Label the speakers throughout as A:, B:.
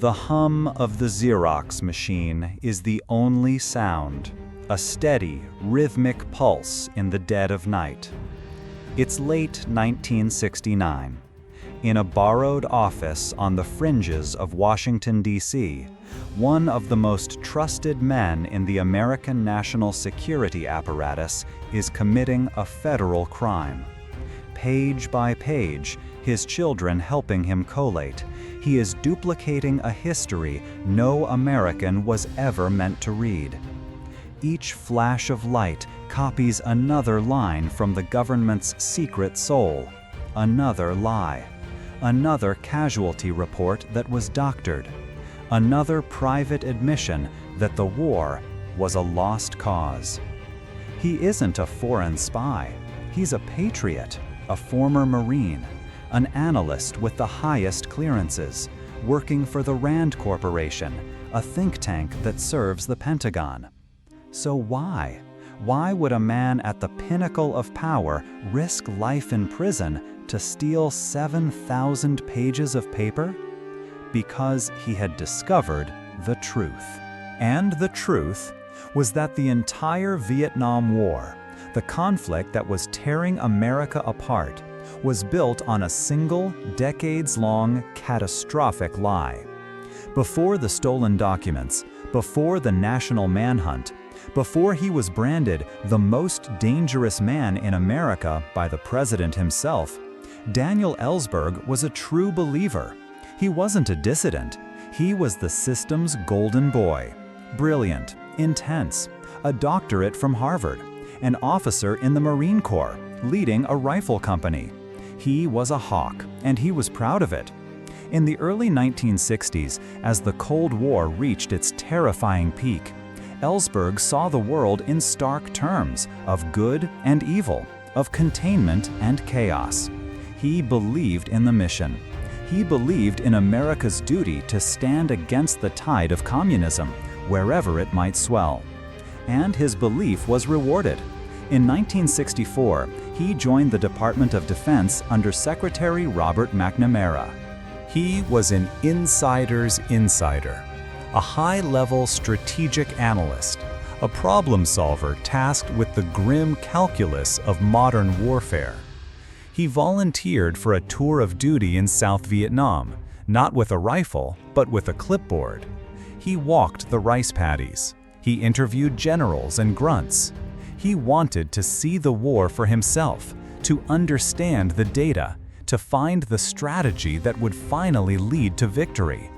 A: The hum of the Xerox machine is the only sound, a steady, rhythmic pulse in the dead of night. It's late 1969. In a borrowed office on the fringes of Washington, D.C., one of the most trusted men in the American national security apparatus is committing a federal crime. Page by page, his children helping him collate, he is duplicating a history no American was ever meant to read. Each flash of light copies another line from the government's secret soul, another lie, another casualty report that was doctored, another private admission that the war was a lost cause. He isn't a foreign spy. He's a patriot, a former Marine, an analyst with the highest clearances, working for the Rand Corporation, a think tank that serves the Pentagon. So why? Why would a man at the pinnacle of power risk life in prison to steal 7,000 pages of paper? Because he had discovered the truth. And the truth was that the entire Vietnam War, the conflict that was tearing America apart, was built on a single, decades-long, catastrophic lie. Before the stolen documents, before the national manhunt, before he was branded the most dangerous man in America by the president himself, Daniel Ellsberg was a true believer. He wasn't a dissident. He was the system's golden boy. Brilliant, intense, a doctorate from Harvard, an officer in the Marine Corps, leading a rifle company. He was a hawk, and he was proud of it. In the early 1960s, as the Cold War reached its terrifying peak, Ellsberg saw the world in stark terms of good and evil, of containment and chaos. He believed in the mission. He believed in America's duty to stand against the tide of communism, wherever it might swell. And his belief was rewarded. In 1964, he joined the Department of Defense under Secretary Robert McNamara. He was an insider's insider, a high-level strategic analyst, a problem solver tasked with the grim calculus of modern warfare. He volunteered for a tour of duty in South Vietnam, not with a rifle, but with a clipboard. He walked the rice paddies. He interviewed generals and grunts. He wanted to see the war for himself, to understand the data, to find the strategy that would finally lead to victory.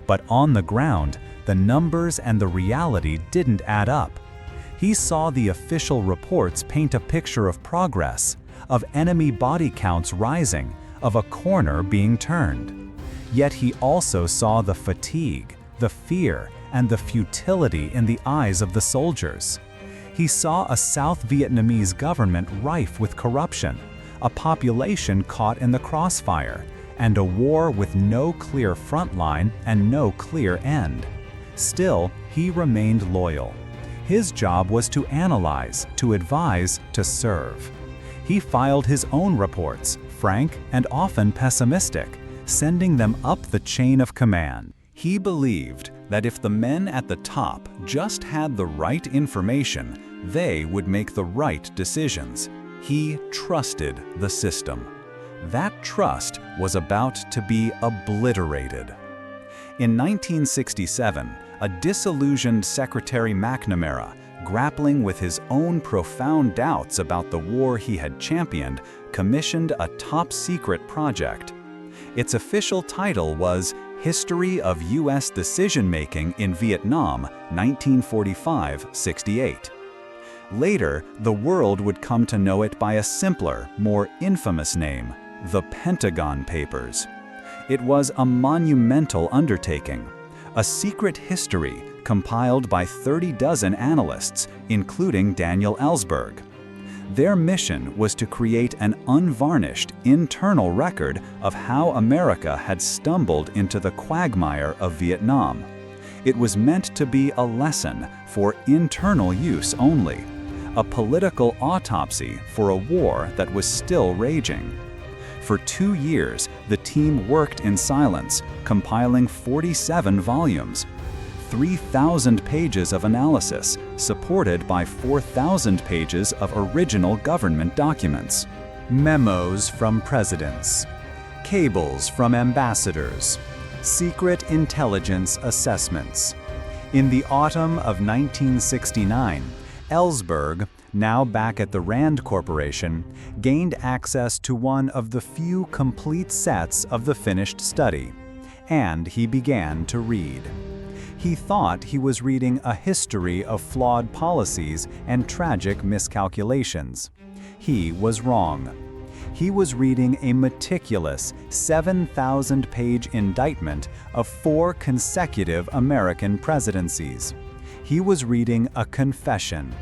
A: But on the ground, the numbers and the reality didn't add up. He saw the official reports paint a picture of progress, of enemy body counts rising, of a corner being turned. Yet he also saw the fatigue, the fear, and the futility in the eyes of the soldiers. He saw a South Vietnamese government rife with corruption, a population caught in the crossfire, and a war with no clear front line and no clear end. Still, he remained loyal. His job was to analyze, to advise, to serve. He filed his own reports, frank and often pessimistic, sending them up the chain of command. He believed that if the men at the top just had the right information, they would make the right decisions. He trusted the system. That trust was about to be obliterated. In 1967, a disillusioned Secretary McNamara, grappling with his own profound doubts about the war he had championed, commissioned a top-secret project. Its official title was History of U.S. Decision-Making in Vietnam, 1945-68. Later, the world would come to know it by a simpler, more infamous name, the Pentagon Papers. It was a monumental undertaking, a secret history compiled by 30 analysts, including Daniel Ellsberg. Their mission was to create an unvarnished internal record of how America had stumbled into the quagmire of Vietnam. It was meant to be a lesson for internal use only, a political autopsy for a war that was still raging. For 2 years, the team worked in silence, compiling 47 volumes. 3,000 pages of analysis, supported by 4,000 pages of original government documents. Memos from presidents. Cables from ambassadors. Secret intelligence assessments. In the autumn of 1969, Ellsberg, now back at the Rand Corporation, gained access to one of the few complete sets of the finished study, and he began to read. He thought he was reading a history of flawed policies and tragic miscalculations. He was wrong. He was reading a meticulous 7,000-page indictment of 4 consecutive American presidencies. He was reading a confession,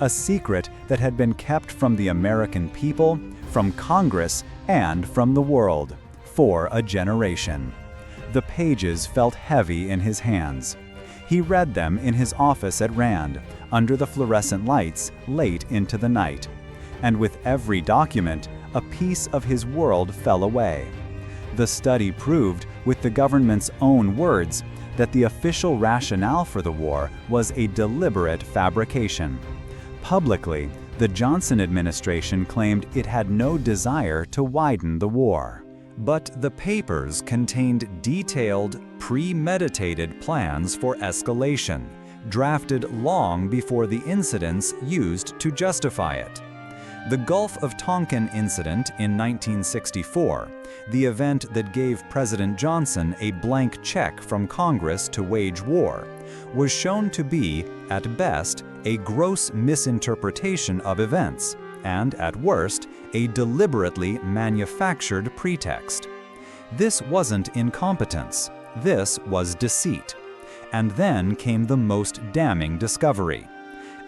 A: a secret that had been kept from the American people, from Congress, and from the world for a generation. The pages felt heavy in his hands. He read them in his office at Rand, under the fluorescent lights, late into the night. And with every document, a piece of his world fell away. The study proved, with the government's own words, that the official rationale for the war was a deliberate fabrication. Publicly, the Johnson administration claimed it had no desire to widen the war. But the papers contained detailed, premeditated plans for escalation, drafted long before the incidents used to justify it. The Gulf of Tonkin incident in 1964, the event that gave President Johnson a blank check from Congress to wage war, was shown to be, at best, a gross misinterpretation of events, and at worst, a deliberately manufactured pretext. This wasn't incompetence, this was deceit. And then came the most damning discovery.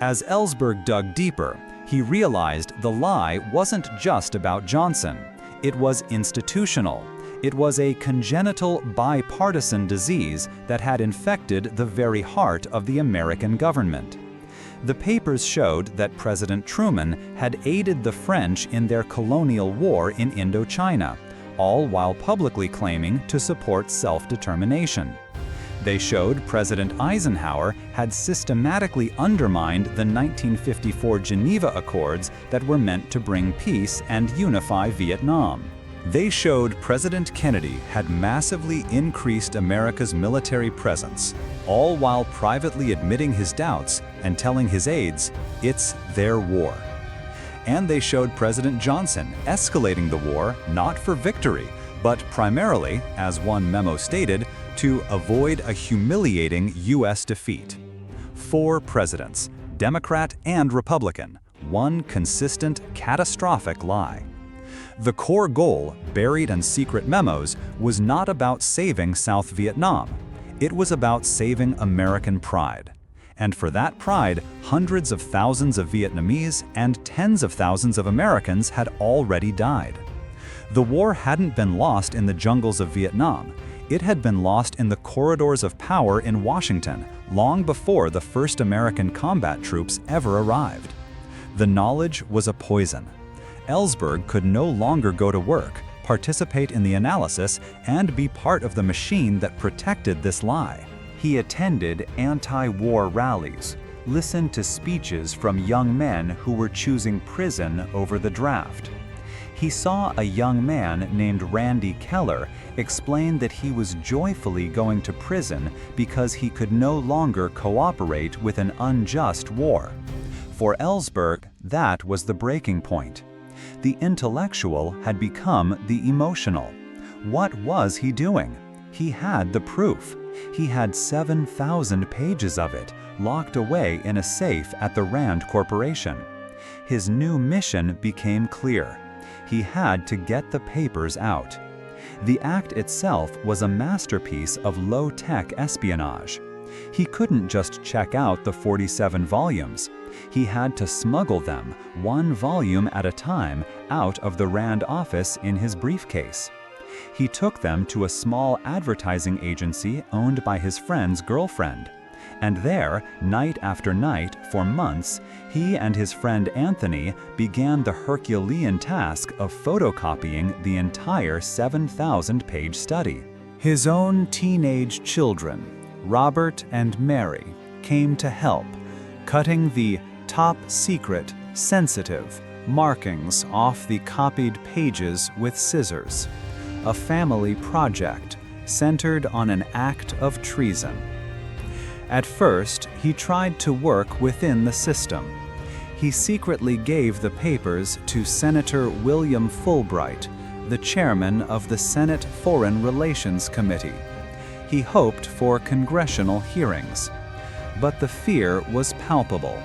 A: As Ellsberg dug deeper, he realized the lie wasn't just about Johnson. It was institutional. It was a congenital bipartisan disease that had infected the very heart of the American government. The papers showed that President Truman had aided the French in their colonial war in Indochina, all while publicly claiming to support self-determination. They showed President Eisenhower had systematically undermined the 1954 Geneva Accords that were meant to bring peace and unify Vietnam. They showed President Kennedy had massively increased America's military presence, all while privately admitting his doubts and telling his aides, "It's their war." And they showed President Johnson escalating the war not for victory, but primarily, as one memo stated, to avoid a humiliating U.S. defeat. 4 presidents, Democrat and Republican, one consistent, catastrophic lie. The core goal, buried in secret memos, was not about saving South Vietnam. It was about saving American pride. And for that pride, hundreds of thousands of Vietnamese and tens of thousands of Americans had already died. The war hadn't been lost in the jungles of Vietnam. It had been lost in the corridors of power in Washington, long before the first American combat troops ever arrived. The knowledge was a poison. Ellsberg could no longer go to work, participate in the analysis, and be part of the machine that protected this lie. He attended anti-war rallies, listened to speeches from young men who were choosing prison over the draft. He saw a young man named Randy Keller explain that he was joyfully going to prison because he could no longer cooperate with an unjust war. For Ellsberg, that was the breaking point. The intellectual had become the emotional. What was he doing? He had the proof. He had 7,000 pages of it, locked away in a safe at the Rand Corporation. His new mission became clear. He had to get the papers out. The act itself was a masterpiece of low-tech espionage. He couldn't just check out the 47 volumes. He had to smuggle them, one volume at a time, out of the Rand office in his briefcase. He took them to a small advertising agency owned by his friend's girlfriend. And there, night after night, for months, he and his friend Anthony began the Herculean task of photocopying the entire 7,000-page study. His own teenage children, Robert and Mary, came to help, cutting the top secret, sensitive markings off the copied pages with scissors. A family project centered on an act of treason. At first, he tried to work within the system. He secretly gave the papers to Senator William Fulbright, the chairman of the Senate Foreign Relations Committee. He hoped for congressional hearings. But the fear was palpable.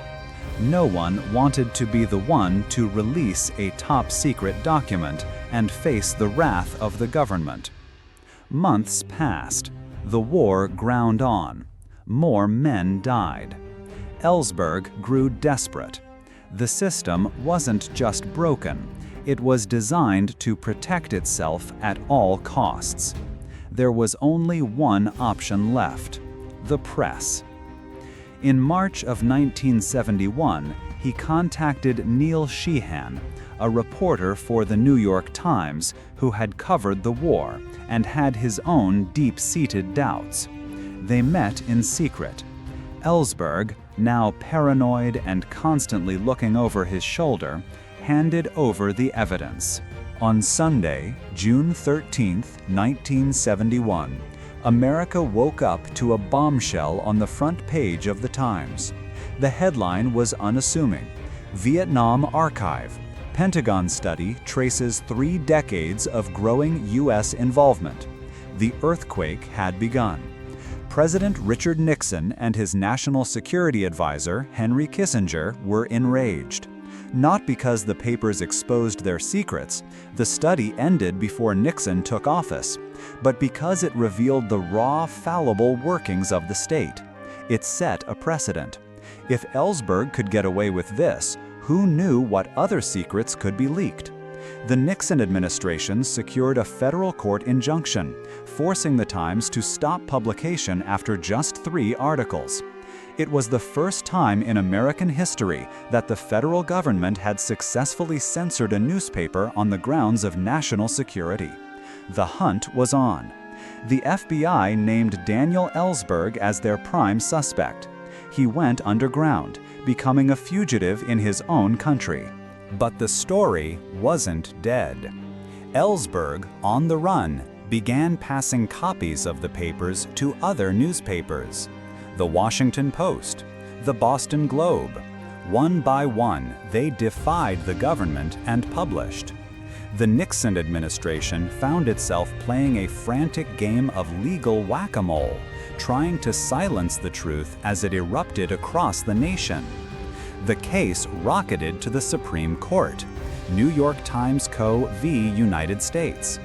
A: No one wanted to be the one to release a top-secret document and face the wrath of the government. Months passed. The war ground on. More men died. Ellsberg grew desperate. The system wasn't just broken. It was designed to protect itself at all costs. There was only one option left: the press. In March of 1971, he contacted Neil Sheehan, a reporter for the New York Times who had covered the war and had his own deep-seated doubts. They met in secret. Ellsberg, now paranoid and constantly looking over his shoulder, handed over the evidence. On Sunday, June 13, 1971, America woke up to a bombshell on the front page of the Times. The headline was unassuming: Vietnam Archive. Pentagon study traces 3 decades of growing U.S. involvement. The earthquake had begun. President Richard Nixon and his national security advisor, Henry Kissinger, were enraged. Not because the papers exposed their secrets, the study ended before Nixon took office, but because it revealed the raw, fallible workings of the state. It set a precedent. If Ellsberg could get away with this, who knew what other secrets could be leaked? The Nixon administration secured a federal court injunction, forcing the Times to stop publication after just 3 articles. It was the first time in American history that the federal government had successfully censored a newspaper on the grounds of national security. The hunt was on. The FBI named Daniel Ellsberg as their prime suspect. He went underground, becoming a fugitive in his own country. But the story wasn't dead. Ellsberg, on the run, began passing copies of the papers to other newspapers. The Washington Post, the Boston Globe. One by one, they defied the government and published. The Nixon administration found itself playing a frantic game of legal whack-a-mole, trying to silence the truth as it erupted across the nation. The case rocketed to the Supreme Court, New York Times Co. v. United States.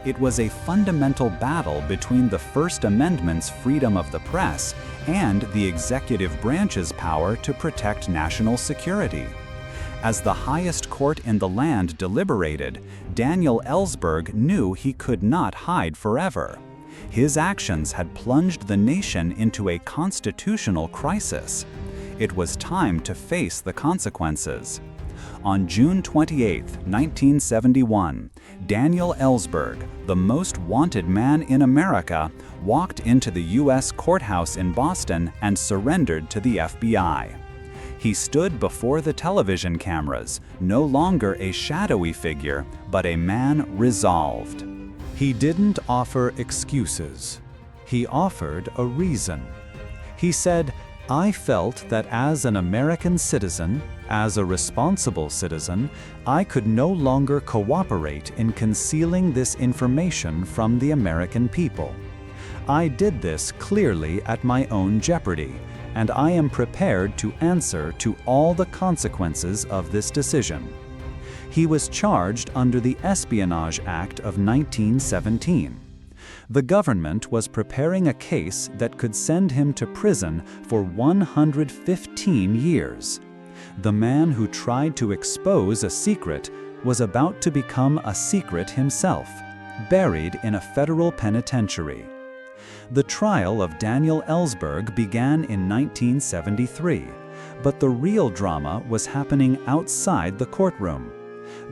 A: It was a fundamental battle between the First Amendment's freedom of the press and the executive branch's power to protect national security. As the highest court in the land deliberated, Daniel Ellsberg knew he could not hide forever. His actions had plunged the nation into a constitutional crisis. It was time to face the consequences. On June 28, 1971, Daniel Ellsberg, the most wanted man in America, walked into the U.S. courthouse in Boston and surrendered to the FBI. He stood before the television cameras, no longer a shadowy figure, but a man resolved. He didn't offer excuses. He offered a reason. He said, "I felt that as an American citizen, as a responsible citizen, I could no longer cooperate in concealing this information from the American people. I did this clearly at my own jeopardy, and I am prepared to answer to all the consequences of this decision." He was charged under the Espionage Act of 1917. The government was preparing a case that could send him to prison for 115 years. The man who tried to expose a secret was about to become a secret himself, buried in a federal penitentiary. The trial of Daniel Ellsberg began in 1973, but the real drama was happening outside the courtroom.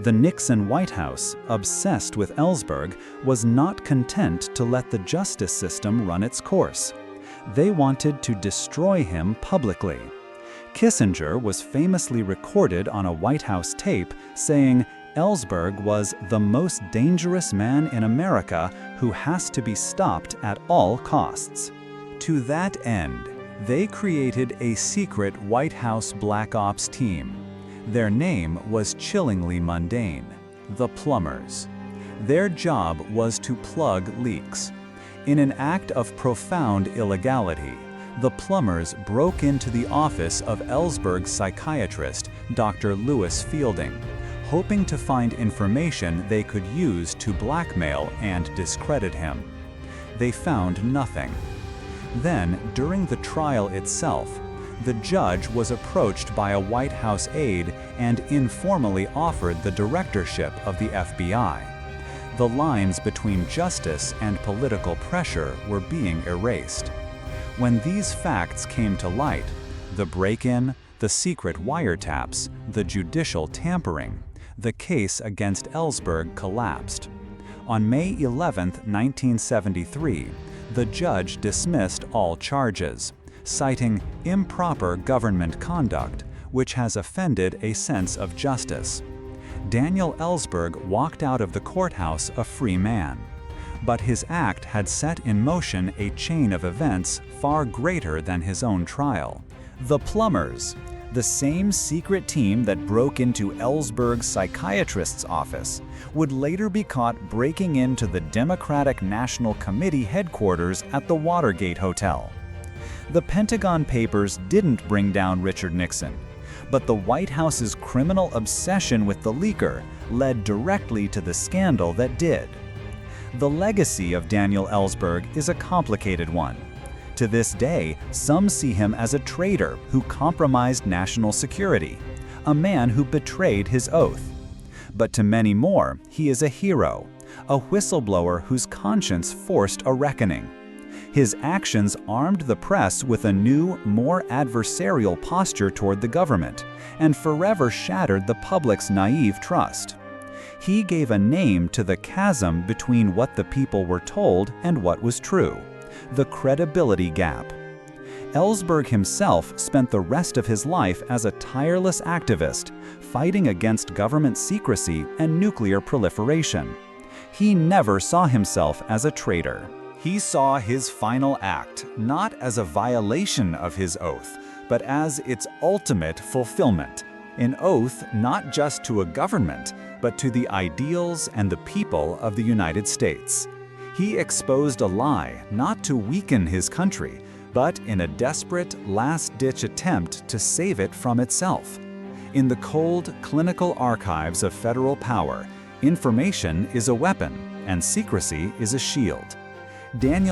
A: The Nixon White House, obsessed with Ellsberg, was not content to let the justice system run its course. They wanted to destroy him publicly. Kissinger was famously recorded on a White House tape saying, "Ellsberg was the most dangerous man in America who has to be stopped at all costs." To that end, they created a secret White House Black Ops team. Their name was chillingly mundane: the Plumbers. Their job was to plug leaks. In an act of profound illegality, the Plumbers broke into the office of Ellsberg's psychiatrist, Dr. Lewis Fielding, hoping to find information they could use to blackmail and discredit him. They found nothing. Then, during the trial itself, the judge was approached by a White House aide and informally offered the directorship of the FBI. The lines between justice and political pressure were being erased. When these facts came to light, the break-in, the secret wiretaps, the judicial tampering, the case against Ellsberg collapsed. On May 11, 1973, the judge dismissed all charges, citing improper government conduct, which has offended a sense of justice. Daniel Ellsberg walked out of the courthouse a free man. But his act had set in motion a chain of events far greater than his own trial. The Plumbers, the same secret team that broke into Ellsberg's psychiatrist's office, would later be caught breaking into the Democratic National Committee headquarters at the Watergate Hotel. The Pentagon Papers didn't bring down Richard Nixon, but the White House's criminal obsession with the leaker led directly to the scandal that did. The legacy of Daniel Ellsberg is a complicated one. To this day, some see him as a traitor who compromised national security, a man who betrayed his oath. But to many more, he is a hero, a whistleblower whose conscience forced a reckoning. His actions armed the press with a new, more adversarial posture toward the government, and forever shattered the public's naive trust. He gave a name to the chasm between what the people were told and what was true, the credibility gap. Ellsberg himself spent the rest of his life as a tireless activist, fighting against government secrecy and nuclear proliferation. He never saw himself as a traitor. He saw his final act not as a violation of his oath, but as its ultimate fulfillment. An oath not just to a government, but to the ideals and the people of the United States. He exposed a lie not to weaken his country, but in a desperate, last-ditch attempt to save it from itself. In the cold, clinical archives of federal power, information is a weapon, and secrecy is a shield. Daniel